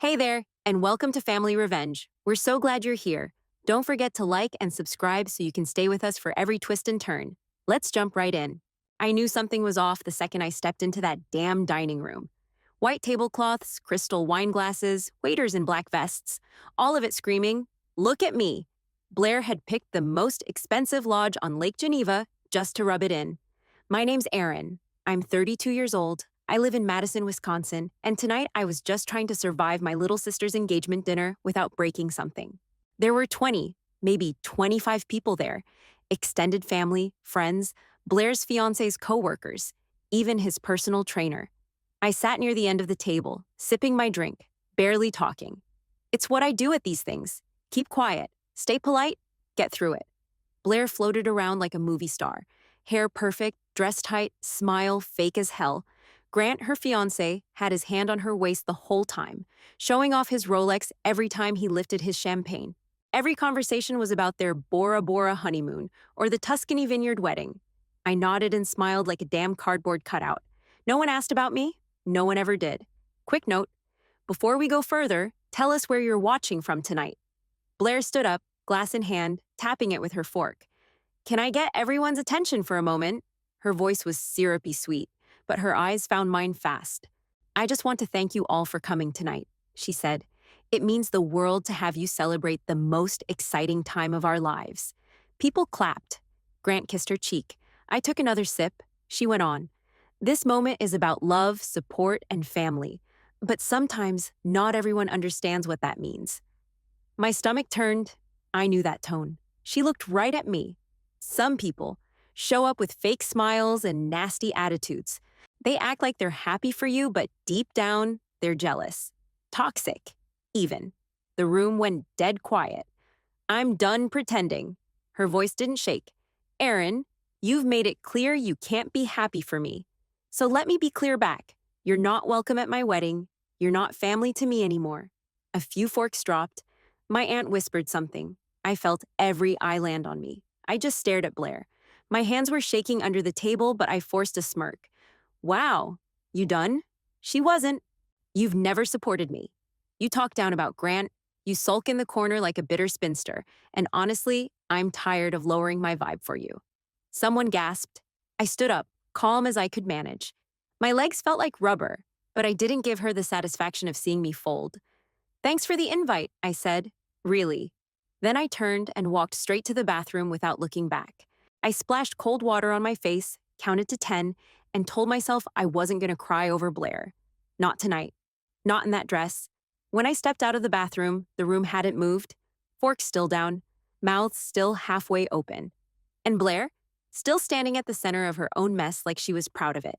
Hey there, and welcome to Family Revenge. We're so glad you're here. Don't forget to like and subscribe so you can stay with us for every twist and turn. Let's jump right in. I knew something was off the second I stepped into that damn dining room. White tablecloths, crystal wine glasses, waiters in black vests, all of it screaming, "Look at me!" Blair had picked the most expensive lodge on Lake Geneva just to rub it in. My name's Erin. I'm 32 years old. I live in Madison, Wisconsin, and tonight I was just trying to survive my little sister's engagement dinner without breaking something. There were 20, maybe 25 people there, extended family, friends, Blair's fiance's coworkers, even his personal trainer. I sat near the end of the table, sipping my drink, barely talking. It's what I do at these things. Keep quiet, stay polite, get through it. Blair floated around like a movie star, hair perfect, dress tight, smile fake as hell. Grant, her fiancé, had his hand on her waist the whole time, showing off his Rolex every time he lifted his champagne. Every conversation was about their Bora Bora honeymoon or the Tuscany vineyard wedding. I nodded and smiled like a damn cardboard cutout. No one asked about me. No one ever did. Quick note, before we go further, tell us where you're watching from tonight. Blair stood up, glass in hand, tapping it with her fork. Can I get everyone's attention for a moment? Her voice was syrupy sweet, but her eyes found mine fast. I just want to thank you all for coming tonight, she said. It means the world to have you celebrate the most exciting time of our lives. People clapped. Grant kissed her cheek. I took another sip. She went on. This moment is about love, support, and family. But sometimes not everyone understands what that means. My stomach turned. I knew that tone. She looked right at me. Some people show up with fake smiles and nasty attitudes. They act like they're happy for you, but deep down, they're jealous. Toxic, even. The room went dead quiet. I'm done pretending. Her voice didn't shake. Erin, you've made it clear you can't be happy for me. So let me be clear back. You're not welcome at my wedding. You're not family to me anymore. A few forks dropped. My aunt whispered something. I felt every eye land on me. I just stared at Blair. My hands were shaking under the table, but I forced a smirk. Wow, you done? She wasn't. You've never supported me. You talk down about Grant. You sulk in the corner like a bitter spinster. And honestly, I'm tired of lowering my vibe for you. Someone gasped. I stood up, calm as I could manage. My legs felt like rubber, but I didn't give her the satisfaction of seeing me fold. Thanks for the invite, I said. Really. Then I turned and walked straight to the bathroom without looking back. I splashed cold water on my face, counted to 10, and told myself I wasn't going to cry over Blair. Not tonight. Not in that dress. When I stepped out of the bathroom, the room hadn't moved. Forks still down, mouth still halfway open. And Blair, still standing at the center of her own mess like she was proud of it.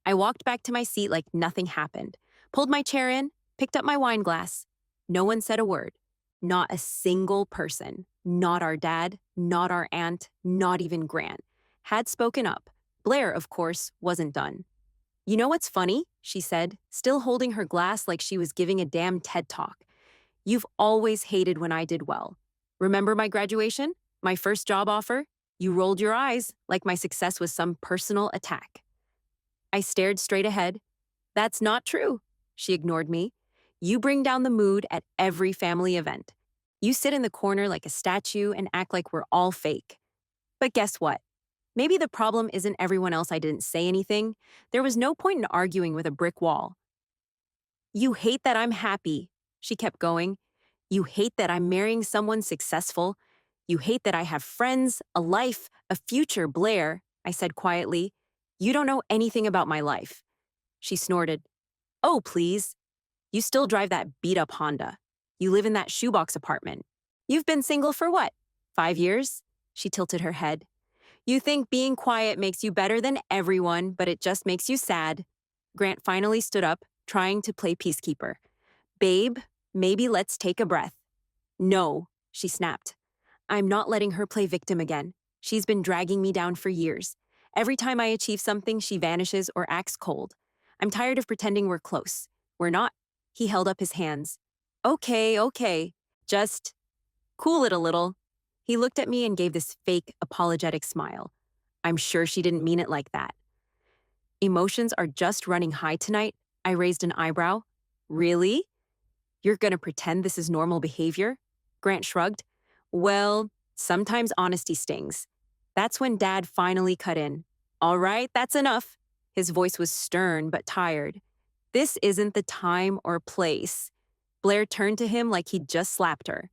I walked back to my seat like nothing happened, pulled my chair in, picked up my wine glass. No one said a word. Not a single person. Not our dad, not our aunt, not even Grant had spoken up. Blair, of course, wasn't done. You know what's funny? She said, still holding her glass like she was giving a damn TED Talk. You've always hated when I did well. Remember my graduation? My first job offer? You rolled your eyes like my success was some personal attack. I stared straight ahead. That's not true. She ignored me. You bring down the mood at every family event. You sit in the corner like a statue and act like we're all fake. But guess what? Maybe the problem isn't everyone else I didn't say anything. There was no point in arguing with a brick wall. You hate that I'm happy, she kept going. You hate that I'm marrying someone successful. You hate that I have friends, a life, a future, Blair, I said quietly. You don't know anything about my life. She snorted. Oh, please. You still drive that beat-up Honda. You live in that shoebox apartment. You've been single for what? 5 years? She tilted her head. You think being quiet makes you better than everyone, but it just makes you sad. Grant finally stood up, trying to play peacekeeper. Babe, maybe let's take a breath. No, she snapped. I'm not letting her play victim again. She's been dragging me down for years. Every time I achieve something, she vanishes or acts cold. I'm tired of pretending we're close. We're not. He held up his hands. Okay. Just cool it a little. He looked at me and gave this fake, apologetic smile. I'm sure she didn't mean it like that. Emotions are just running high tonight. I raised an eyebrow. Really? You're gonna pretend this is normal behavior? Grant shrugged. Well, sometimes honesty stings. That's when Dad finally cut in. All right, that's enough. His voice was stern but tired. This isn't the time or place. Blair turned to him like he'd just slapped her.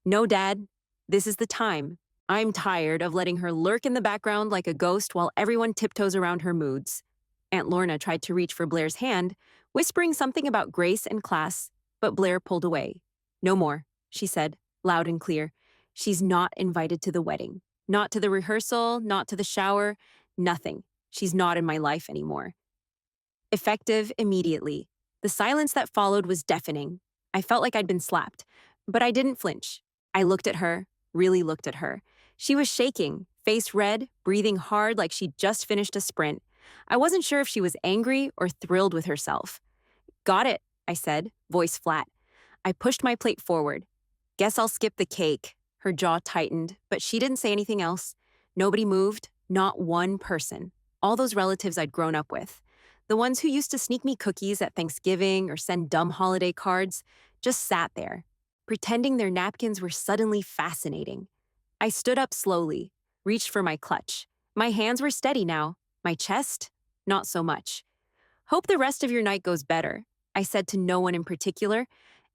No, Dad, this is the time. I'm tired of letting her lurk in the background like a ghost while everyone tiptoes around her moods. Aunt Lorna tried to reach for Blair's hand, whispering something about grace and class, but Blair pulled away. No more, she said, loud and clear. She's not invited to the wedding. Not to the rehearsal, not to the shower, nothing. She's not in my life anymore. Effective immediately. The silence that followed was deafening. I felt like I'd been slapped, but I didn't flinch. I looked at her, really looked at her. She was shaking, face red, breathing hard like she'd just finished a sprint. I wasn't sure if she was angry or thrilled with herself. Got it, I said, voice flat. I pushed my plate forward. Guess I'll skip the cake. Her jaw tightened, but she didn't say anything else. Nobody moved, not one person. All those relatives I'd grown up with. The ones who used to sneak me cookies at Thanksgiving or send dumb holiday cards just sat there, pretending their napkins were suddenly fascinating. I stood up slowly, reached for my clutch. My hands were steady now. My chest? Not so much. Hope the rest of your night goes better, I said to no one in particular,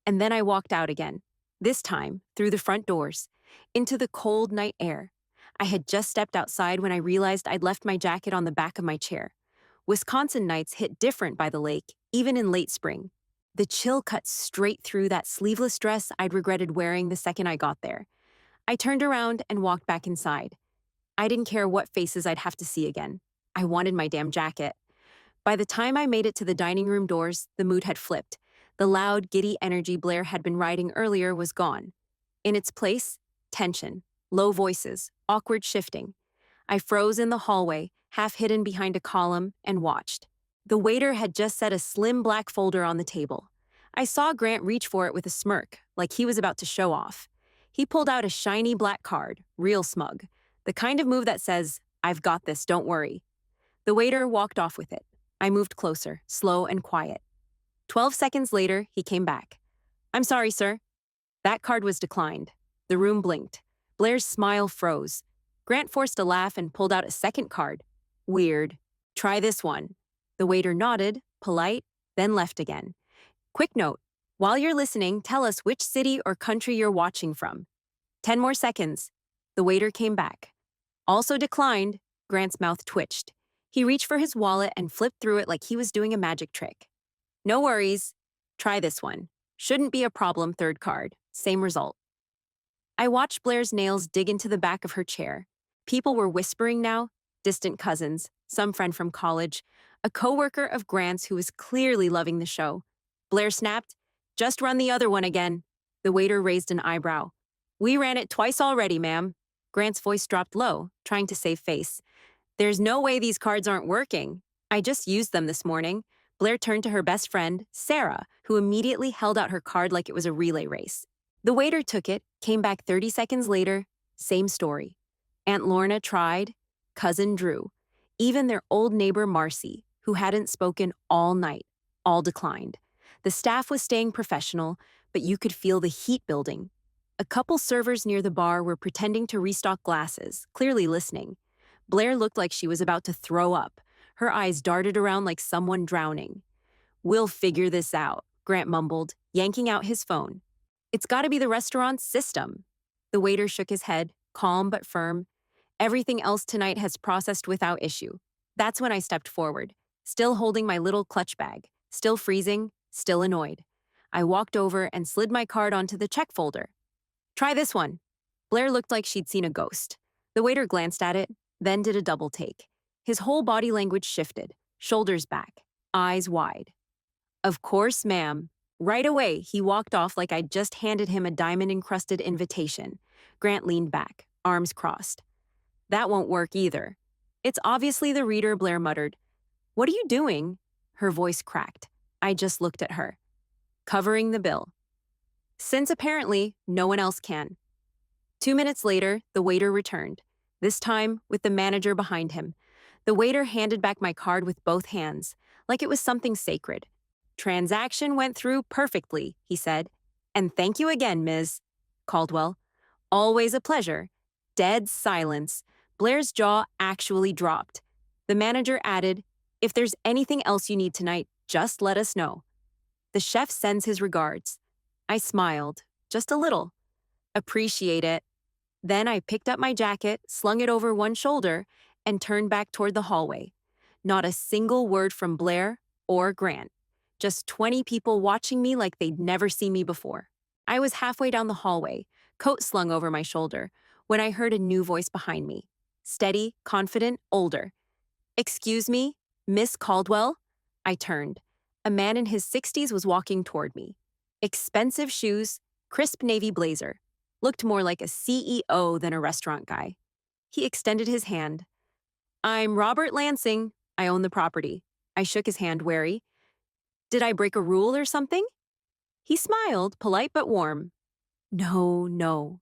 and then I walked out again. This time, through the front doors, into the cold night air. I had just stepped outside when I realized I'd left my jacket on the back of my chair. Wisconsin nights hit different by the lake, even in late spring. The chill cut straight through that sleeveless dress I'd regretted wearing the second I got there. I turned around and walked back inside. I didn't care what faces I'd have to see again. I wanted my damn jacket. By the time I made it to the dining room doors, the mood had flipped. The loud, giddy energy Blair had been riding earlier was gone. In its place, tension, low voices, awkward shifting. I froze in the hallway, half hidden behind a column, and watched. The waiter had just set a slim black folder on the table. I saw Grant reach for it with a smirk, like he was about to show off. He pulled out a shiny black card, real smug, the kind of move that says, "I've got this, don't worry." The waiter walked off with it. I moved closer, slow and quiet. 12 seconds later, he came back. "I'm sorry, sir." That card was declined. The room blinked. Blair's smile froze. Grant forced a laugh and pulled out a second card. "Weird. Try this one." The waiter nodded, polite, then left again. "Quick note. While you're listening, tell us which city or country you're watching from." 10 more seconds. The waiter came back. Also declined. Grant's mouth twitched. He reached for his wallet and flipped through it like he was doing a magic trick. "No worries. Try this one. Shouldn't be a problem, third card. Same result." I watched Blair's nails dig into the back of her chair. People were whispering now, distant cousins, some friend from college, a coworker of Grant's who was clearly loving the show. Blair snapped, "Just run the other one again." The waiter raised an eyebrow. "We ran it twice already, ma'am." Grant's voice dropped low, trying to save face. "There's no way these cards aren't working. I just used them this morning." Blair turned to her best friend, Sarah, who immediately held out her card like it was a relay race. The waiter took it, came back 30 seconds later, same story. Aunt Lorna tried, cousin Drew, even their old neighbor Marcy, who hadn't spoken all night, all declined. The staff was staying professional, but you could feel the heat building. A couple servers near the bar were pretending to restock glasses, clearly listening. Blair looked like she was about to throw up. Her eyes darted around like someone drowning. "We'll figure this out," Grant mumbled, yanking out his phone. "It's got to be the restaurant's system." The waiter shook his head, calm but firm. "Everything else tonight has processed without issue." That's when I stepped forward, still holding my little clutch bag, still freezing, still annoyed. I walked over and slid my card onto the check folder. "Try this one." Blair looked like she'd seen a ghost. The waiter glanced at it, then did a double take. His whole body language shifted, shoulders back, eyes wide. "Of course, ma'am." Right away, he walked off like I'd just handed him a diamond-encrusted invitation. Grant leaned back, arms crossed. "That won't work either." "It's obviously the reader," Blair muttered. "What are you doing?" Her voice cracked. I just looked at her. "Covering the bill." Since apparently no one else can. 2 minutes later, the waiter returned, this time with the manager behind him. The waiter handed back my card with both hands, like it was something sacred. "Transaction went through perfectly," he said, And thank you again, Ms. Caldwell. Always a pleasure. Dead silence. Blair's jaw actually dropped. The manager added, "If there's anything else you need tonight, just let us know. The chef sends his regards." I smiled, just a little. "Appreciate it." Then I picked up my jacket, slung it over one shoulder, and turned back toward the hallway. Not a single word from Blair or Grant. Just 20 people watching me like they'd never seen me before. I was halfway down the hallway, coat slung over my shoulder, when I heard a new voice behind me. Steady, confident, older. "Excuse me, Miss Caldwell?" I turned. A man in his 60s was walking toward me. Expensive shoes, crisp navy blazer. Looked more like a CEO than a restaurant guy. He extended his hand. "I'm Robert Lansing. I own the property." I shook his hand, wary. "Did I break a rule or something?" He smiled, polite but warm. "No, no.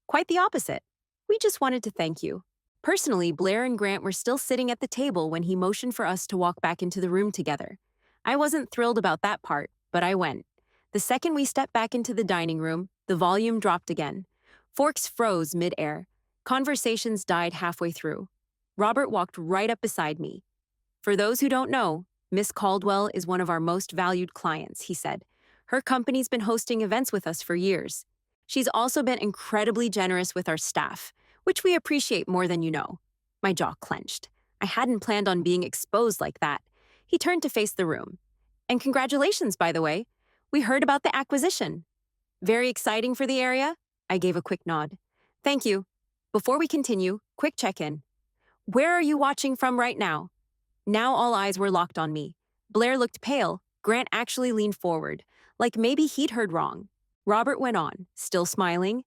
Quite the opposite. We just wanted to thank you." Personally, Blair and Grant were still sitting at the table when he motioned for us to walk back into the room together. I wasn't thrilled about that part, but I went. The second we stepped back into the dining room, the volume dropped again. Forks froze mid-air. Conversations died halfway through. Robert walked right up beside me. "For those who don't know, Miss Caldwell is one of our most valued clients," he said. "Her company's been hosting events with us for years. She's also been incredibly generous with our staff, which we appreciate more than you know." My jaw clenched. I hadn't planned on being exposed like that. He turned to face the room. "And congratulations, by the way. We heard about the acquisition." "Very exciting for the area?" I gave a quick nod. "Thank you. Before we continue, quick check-in. Where are you watching from right now?" Now all eyes were locked on me. Blair looked pale. Grant actually leaned forward, like maybe he'd heard wrong. Robert went on, still smiling.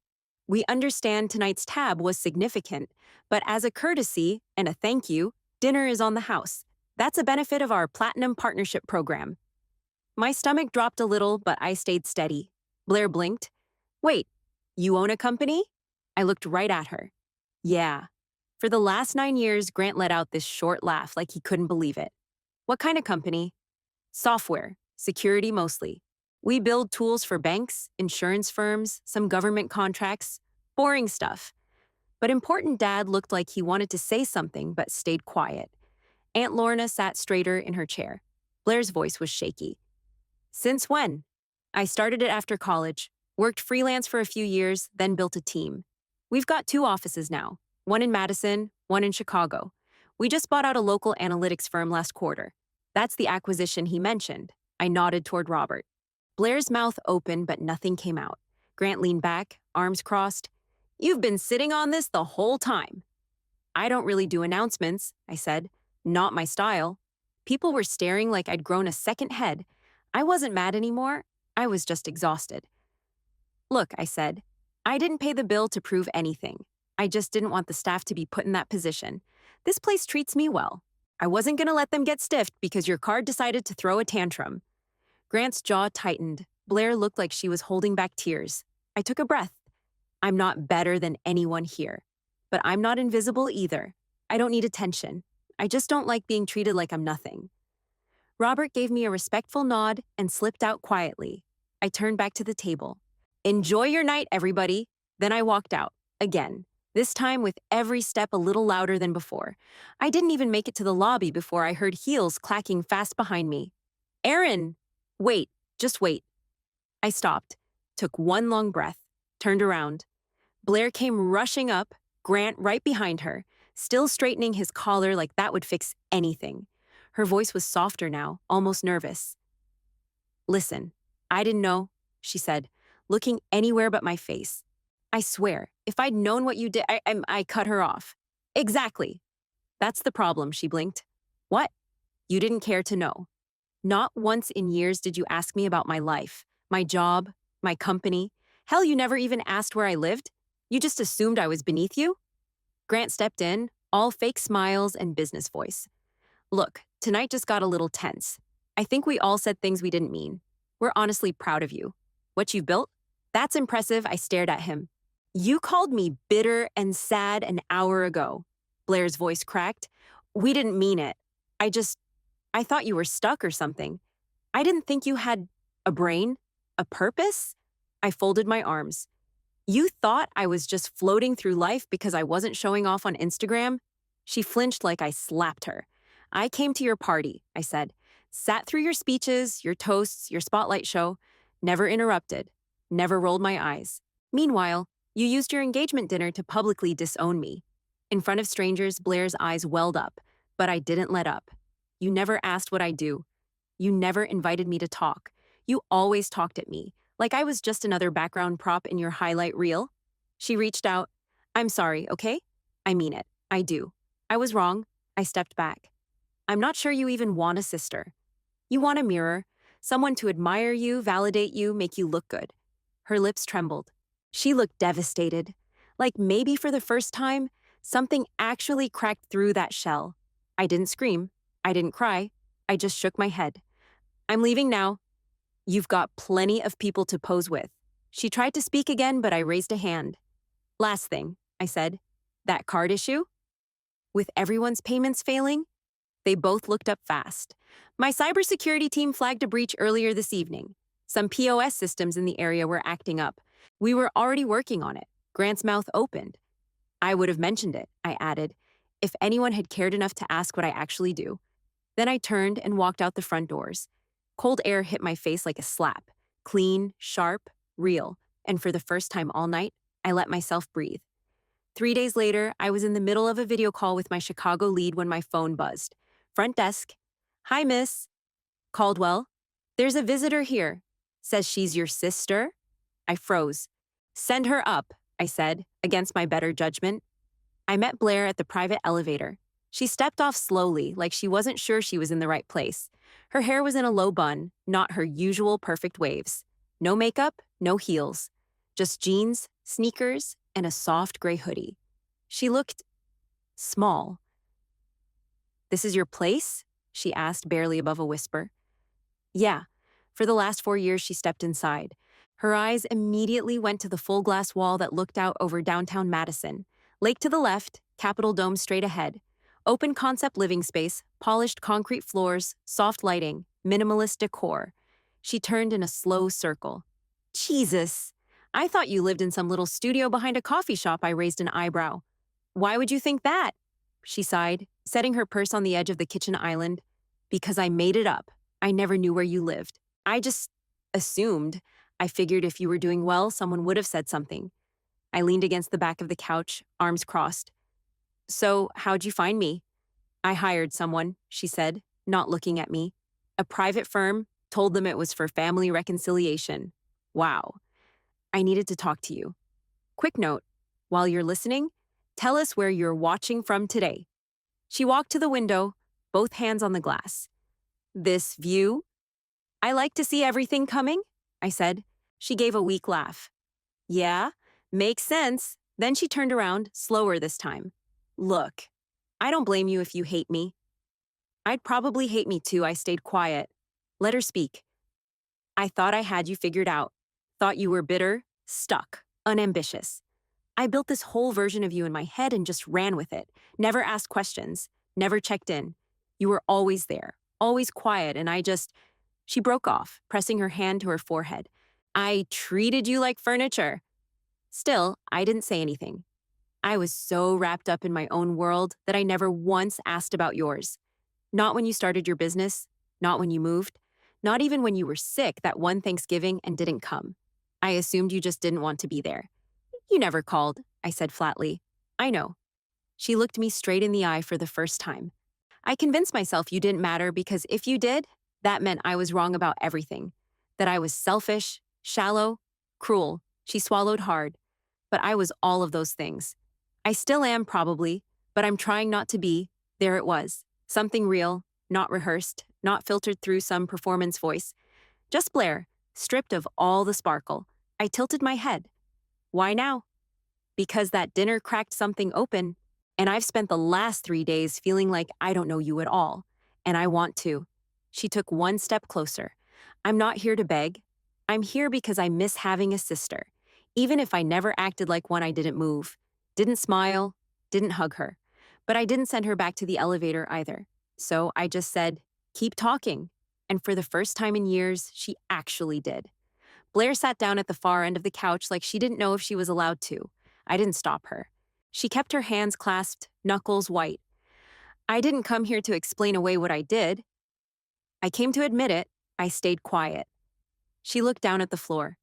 "We understand tonight's tab was significant, but as a courtesy and a thank you, dinner is on the house. That's a benefit of our Platinum Partnership program." My stomach dropped a little, but I stayed steady. Blair blinked. "Wait, you own a company?" I looked right at her. "Yeah." For the last 9 years, Grant let out this short laugh like he couldn't believe it. "What kind of company?" "Software, security mostly. We build tools for banks, insurance firms, some government contracts. Boring stuff." But important Dad looked like he wanted to say something but stayed quiet. Aunt Lorna sat straighter in her chair. Blair's voice was shaky. "Since when?" "I started it after college. Worked freelance for a few years, then built a team. We've got 2 offices now, one in Madison, one in Chicago. We just bought out a local analytics firm last quarter. That's the acquisition he mentioned." I nodded toward Robert. Blair's mouth opened, but nothing came out. Grant leaned back, arms crossed. "You've been sitting on this the whole time." "I don't really do announcements," I said. "Not my style." People were staring like I'd grown a second head. I wasn't mad anymore. I was just exhausted. "Look," I said, "I didn't pay the bill to prove anything. I just didn't want the staff to be put in that position. This place treats me well. I wasn't going to let them get stiffed because your card decided to throw a tantrum." Grant's jaw tightened. Blair looked like she was holding back tears. I took a breath. "I'm not better than anyone here. But I'm not invisible either. I don't need attention. I just don't like being treated like I'm nothing." Robert gave me a respectful nod and slipped out quietly. I turned back to the table. "Enjoy your night, everybody." Then I walked out, again, this time with every step a little louder than before. I didn't even make it to the lobby before I heard heels clacking fast behind me. "Aaron!" "Wait, just wait." I stopped, took one long breath, turned around. Blair came rushing up, Grant right behind her, still straightening his collar like that would fix anything. Her voice was softer now, almost nervous. "Listen, I didn't know," she said, looking anywhere but my face. "I swear, if I'd known what you did, I cut her off." "Exactly. That's the problem," she blinked. "What?" "You didn't care to know. Not once in years did you ask me about my life, my job, my company. Hell, you never even asked where I lived. You just assumed I was beneath you." Grant stepped in, all fake smiles and business voice. "Look, tonight just got a little tense. I think we all said things we didn't mean. We're honestly proud of you. What you built? That's impressive." I stared at him. "You called me bitter and sad an hour ago." Blair's voice cracked. "We didn't mean it. I thought you were stuck or something. I didn't think you had a brain, a purpose." I folded my arms. You thought I was just floating through life because I wasn't showing off on Instagram? She flinched like I slapped her. I came to your party, I said. Sat through your speeches, your toasts, your spotlight show. Never interrupted. Never rolled my eyes. Meanwhile, you used your engagement dinner to publicly disown me. In front of strangers, Blair's eyes welled up, but I didn't let up. You never asked what I do. You never invited me to talk. You always talked at me, like I was just another background prop in your highlight reel. She reached out. I'm sorry, okay? I mean it. I do. I was wrong. I stepped back. I'm not sure you even want a sister. You want a mirror, someone to admire you, validate you, make you look good. Her lips trembled. She looked devastated. Like maybe for the first time, something actually cracked through that shell. I didn't scream. I didn't cry. I just shook my head. I'm leaving now. You've got plenty of people to pose with. She tried to speak again, but I raised a hand. Last thing, I said. That card issue? With everyone's payments failing? They both looked up fast. My cybersecurity team flagged a breach earlier this evening. Some POS systems in the area were acting up. We were already working on it. Grant's mouth opened. I would have mentioned it, I added, if anyone had cared enough to ask what I actually do. Then I turned and walked out the front doors. Cold air hit my face like a slap. Clean, sharp, real. And for the first time all night, I let myself breathe. 3 days later, I was in the middle of a video call with my Chicago lead when my phone buzzed. Front desk. Hi, miss. Caldwell. There's a visitor here. Says she's your sister? I froze. Send her up, I said, against my better judgment. I met Blair at the private elevator. She stepped off slowly, like she wasn't sure she was in the right place. Her hair was in a low bun, not her usual perfect waves. No makeup, no heels. Just jeans, sneakers, and a soft gray hoodie. She looked small. This is your place? She asked, barely above a whisper. Yeah. For the last 4 years, she stepped inside. Her eyes immediately went to the full glass wall that looked out over downtown Madison. Lake to the left, Capitol Dome straight ahead. Open concept living space, polished concrete floors, soft lighting, minimalist decor. She turned in a slow circle. Jesus! I thought you lived in some little studio behind a coffee shop. I raised an eyebrow. Why would you think that? She sighed, setting her purse on the edge of the kitchen island. Because I made it up. I never knew where you lived. I just assumed. I figured if you were doing well, someone would have said something. I leaned against the back of the couch, arms crossed. So, how'd you find me? I hired someone, she said, not looking at me. A private firm, told them it was for family reconciliation. Wow. I needed to talk to you. Quick note, while you're listening, tell us where you're watching from today. She walked to the window, both hands on the glass. This view? I like to see everything coming, I said. She gave a weak laugh. Yeah, makes sense. Then she turned around, slower this time. Look, I don't blame you if you hate me. I'd probably hate me too. I stayed quiet. Let her speak. I thought I had you figured out. Thought you were bitter, stuck, unambitious. I built this whole version of you in my head and just ran with it. Never asked questions, never checked in. You were always there, always quiet, and She broke off, pressing her hand to her forehead. I treated you like furniture. Still, I didn't say anything. I was so wrapped up in my own world that I never once asked about yours. Not when you started your business, not when you moved, not even when you were sick that one Thanksgiving and didn't come. I assumed you just didn't want to be there. You never called, I said flatly. I know. She looked me straight in the eye for the first time. I convinced myself you didn't matter because if you did, that meant I was wrong about everything. That I was selfish, shallow, cruel. She swallowed hard. But I was all of those things. I still am probably, but I'm trying not to be. There it was. Something real, not rehearsed, not filtered through some performance voice. Just Blair, stripped of all the sparkle. I tilted my head. Why now? Because that dinner cracked something open, and I've spent the last 3 days feeling like I don't know you at all, and I want to. She took one step closer. I'm not here to beg. I'm here because I miss having a sister, even if I never acted like one. I didn't move, didn't smile, didn't hug her. But I didn't send her back to the elevator either. So I just said, keep talking. And for the first time in years, she actually did. Blair sat down at the far end of the couch like she didn't know if she was allowed to. I didn't stop her. She kept her hands clasped, knuckles white. I didn't come here to explain away what I did. I came to admit it. I stayed quiet. She looked down at the floor.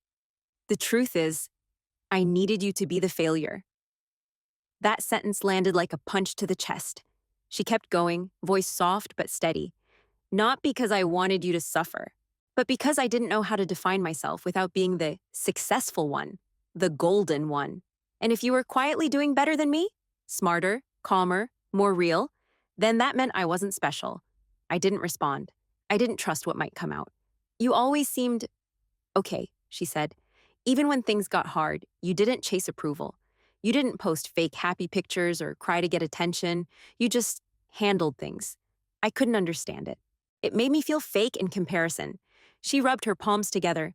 The truth is, I needed you to be the failure. That sentence landed like a punch to the chest. She kept going, voice soft but steady. Not because I wanted you to suffer, but because I didn't know how to define myself without being the successful one, the golden one. And if you were quietly doing better than me, smarter, calmer, more real, then that meant I wasn't special. I didn't respond. I didn't trust what might come out. You always seemed okay, she said. Even when things got hard, you didn't chase approval. You didn't post fake happy pictures or cry to get attention. You just handled things. I couldn't understand it. It made me feel fake in comparison. She rubbed her palms together.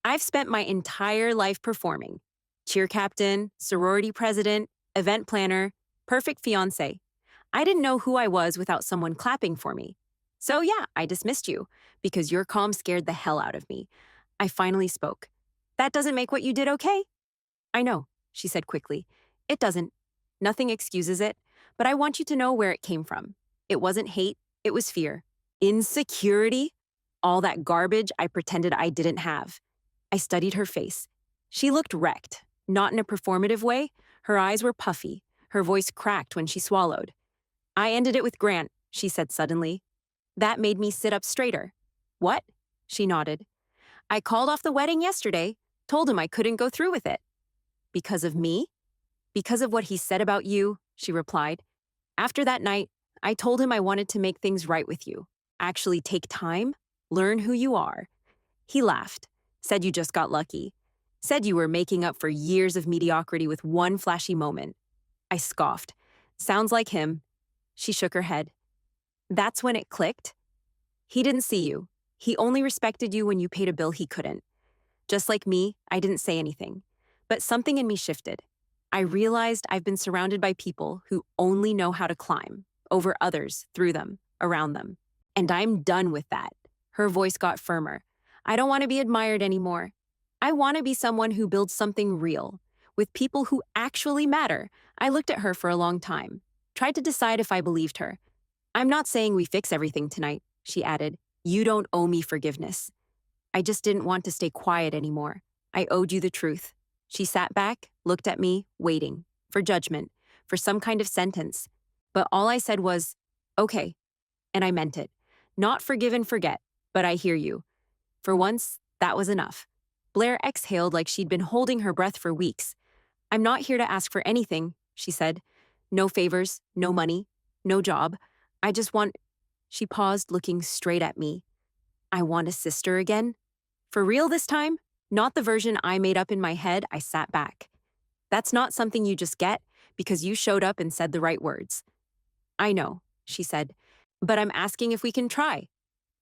I've spent my entire life performing. Cheer captain, sorority president, event planner, perfect fiance. I didn't know who I was without someone clapping for me. So yeah, I dismissed you because your calm scared the hell out of me. I finally spoke. That doesn't make what you did okay? I know, she said quickly. It doesn't. Nothing excuses it, but I want you to know where it came from. It wasn't hate, it was fear. Insecurity? All that garbage I pretended I didn't have. I studied her face. She looked wrecked, not in a performative way. Her eyes were puffy. Her voice cracked when she swallowed. I ended it with Grant, she said suddenly. That made me sit up straighter. What? She nodded. I called off the wedding yesterday, told him I couldn't go through with it. Because of me? Because of what he said about you, she replied. After that night, I told him I wanted to make things right with you. Actually take time, learn who you are. He laughed, said you just got lucky, said you were making up for years of mediocrity with one flashy moment. I scoffed. Sounds like him. She shook her head. That's when it clicked. He didn't see you. He only respected you when you paid a bill he couldn't. Just like me, I didn't say anything. But something in me shifted. I realized I've been surrounded by people who only know how to climb, over others, through them, around them. And I'm done with that. Her voice got firmer. I don't want to be admired anymore. I want to be someone who builds something real, with people who actually matter. I looked at her for a long time, tried to decide if I believed her. I'm not saying we fix everything tonight, she added. You don't owe me forgiveness. I just didn't want to stay quiet anymore. I owed you the truth. She sat back, looked at me, waiting, for judgment, for some kind of sentence. But all I said was, okay. And I meant it. Not forgive and forget, but I hear you. For once, that was enough. Blair exhaled like she'd been holding her breath for weeks. I'm not here to ask for anything, she said. No favors, no money, no job. I just want... She paused, looking straight at me. I want a sister again? For real this time? Not the version I made up in my head. I sat back. That's not something you just get because you showed up and said the right words. I know, she said, but I'm asking if we can try.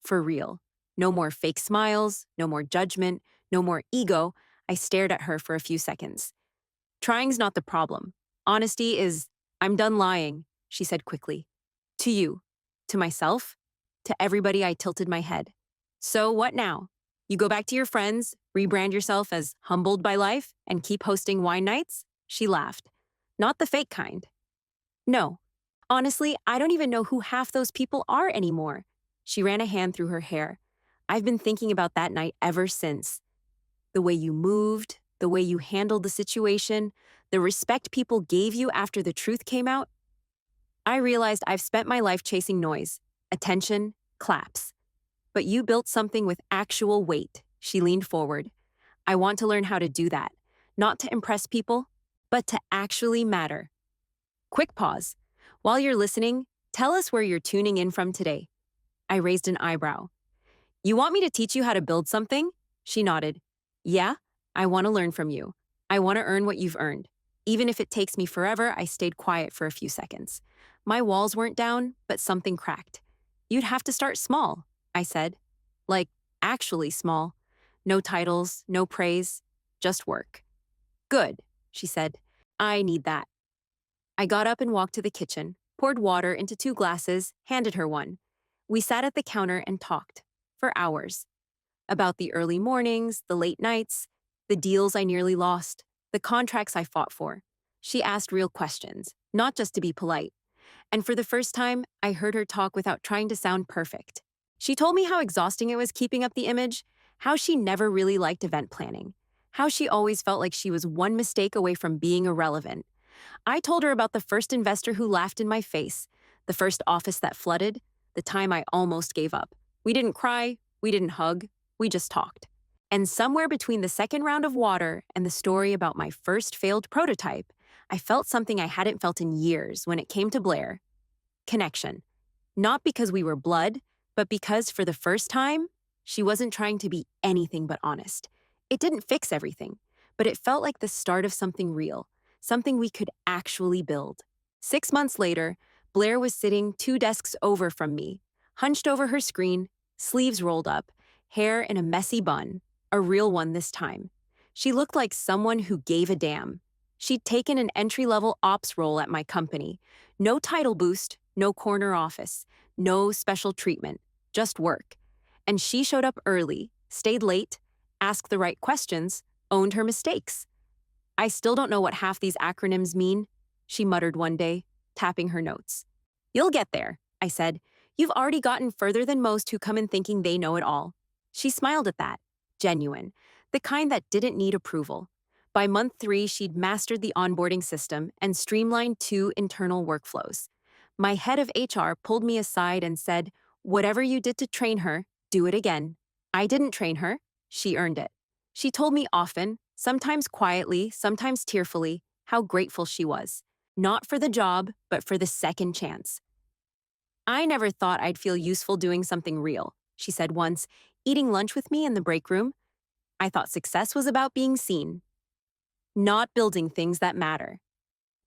For real. No more fake smiles, no more judgment, no more ego. I stared at her for a few seconds. Trying's not the problem. Honesty is, I'm done lying, she said quickly. To you, to myself, to everybody. I tilted my head. So what now? You go back to your friends, rebrand yourself as humbled by life, and keep hosting wine nights? She laughed. Not the fake kind. No. Honestly, I don't even know who half those people are anymore. She ran a hand through her hair. I've been thinking about that night ever since. The way you moved, the way you handled the situation, the respect people gave you after the truth came out. I realized I've spent my life chasing noise, attention, claps. But you built something with actual weight. She leaned forward. I want to learn how to do that, not to impress people, but to actually matter. Quick pause. While you're listening, tell us where you're tuning in from today. I raised an eyebrow. You want me to teach you how to build something? She nodded. Yeah, I want to learn from you. I want to earn what you've earned. Even if it takes me forever, I stayed quiet for a few seconds. My walls weren't down, but something cracked. You'd have to start small, I said. Like, actually small. No titles, no praise, just work. Good, she said. I need that. I got up and walked to the kitchen, poured water into 2 glasses, handed her one. We sat at the counter and talked. For hours. About the early mornings, the late nights, the deals I nearly lost, the contracts I fought for. She asked real questions, not just to be polite. And for the first time, I heard her talk without trying to sound perfect. She told me how exhausting it was keeping up the image, how she never really liked event planning, how she always felt like she was one mistake away from being irrelevant. I told her about the first investor who laughed in my face, the first office that flooded, the time I almost gave up. We didn't cry, we didn't hug, we just talked. And somewhere between the second round of water and the story about my first failed prototype, I felt something I hadn't felt in years when it came to Blair: connection. Not because we were blood, but because for the first time, she wasn't trying to be anything but honest. It didn't fix everything, but it felt like the start of something real, something we could actually build. 6 months later, Blair was sitting 2 desks over from me, hunched over her screen, sleeves rolled up, hair in a messy bun, a real one this time. She looked like someone who gave a damn. She'd taken an entry-level ops role at my company. No title boost, no corner office, no special treatment, just work. And she showed up early, stayed late, asked the right questions, owned her mistakes. I still don't know what half these acronyms mean, she muttered one day, tapping her notes. You'll get there, I said. You've already gotten further than most who come in thinking they know it all. She smiled at that, genuine, the kind that didn't need approval. By month 3, she'd mastered the onboarding system and streamlined 2 internal workflows. My head of HR pulled me aside and said, "Whatever you did to train her, do it again." I didn't train her, she earned it. She told me often, sometimes quietly, sometimes tearfully, how grateful she was. Not for the job, but for the second chance. "I never thought I'd feel useful doing something real," she said once, eating lunch with me in the break room. "I thought success was about being seen, not building things that matter."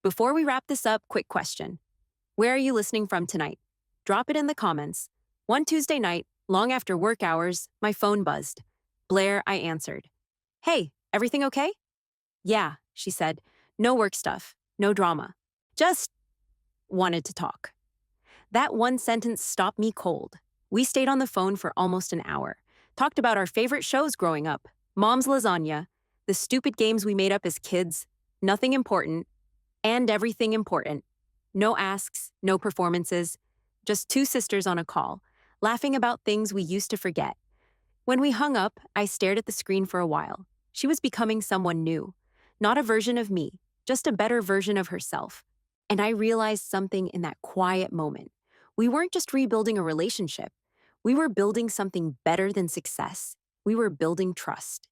Before we wrap this up, quick question. Where are you listening from tonight? Drop it in the comments. One Tuesday night, long after work hours, my phone buzzed. Blair, I answered. "Hey, everything okay?" "Yeah," she said. "No work stuff, no drama. Just wanted to talk." That one sentence stopped me cold. We stayed on the phone for almost an hour, talked about our favorite shows growing up, Mom's Lasagna, the stupid games we made up as kids, nothing important, and everything important. No asks, no performances, just 2 sisters on a call, laughing about things we used to forget. When we hung up, I stared at the screen for a while. She was becoming someone new, not a version of me, just a better version of herself. And I realized something in that quiet moment. We weren't just rebuilding a relationship. We were building something better than success. We were building trust.